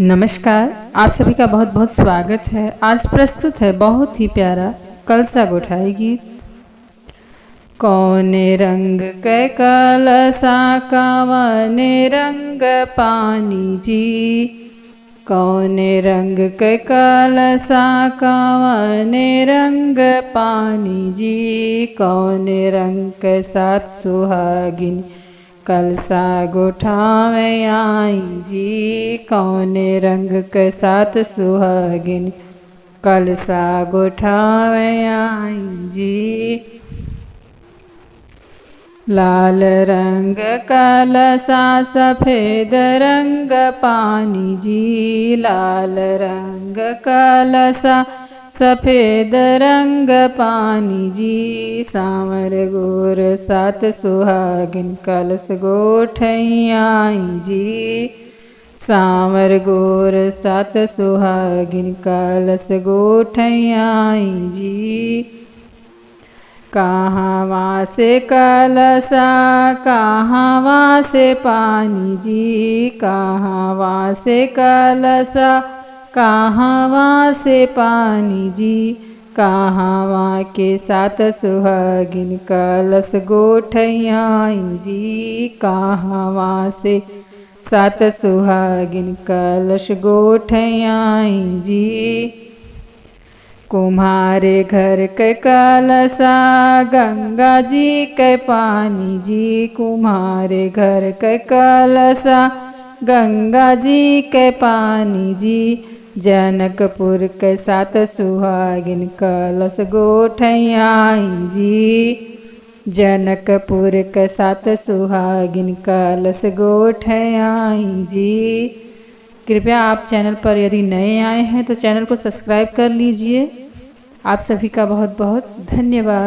नमस्कार। आप सभी का बहुत बहुत स्वागत है। आज प्रस्तुत है बहुत ही प्यारा कलसा गोठाई गीत। कौने रंग के कलसा कवने रंग पानी जी, कौने रंग के कलसा कवने रंग पानी जी, कौने रंग के साथ सुहागिन कलसा गोठावे आई जी, कौने रंग के साथ सुहागिन कलसा गोठावे आई जी। लाल रंग कलसा सफेद रंग पानी जी, लाल रंग कलसा सफेद रंग पानी जी, सांवर गोर सात सुहागिन कलश गोठई आई जी, सांवर गोर सात सुहागिन कलश गोठई आई जी। कहवा से कलसा कहवा से पानी जी, कहवा से कलसा कहवा से पानी जी, कहवा के साथ सुहागिन कलश गोठई आई जी, कहवा से सात सुहागिन कलश गोठई आई जी। कुम्हारे घर के कलसा गंगा जी के पानी जी, कुम्हारे घर के कलसा गंगा जी के पानी जी, जनकपुर के साथ सुहागिन कलश गोठई आई जी, जनकपुर के साथ सुहागिन कलश गोठई आई जी। कृपया आप चैनल पर यदि नए आए हैं तो चैनल को सब्सक्राइब कर लीजिए। आप सभी का बहुत बहुत धन्यवाद।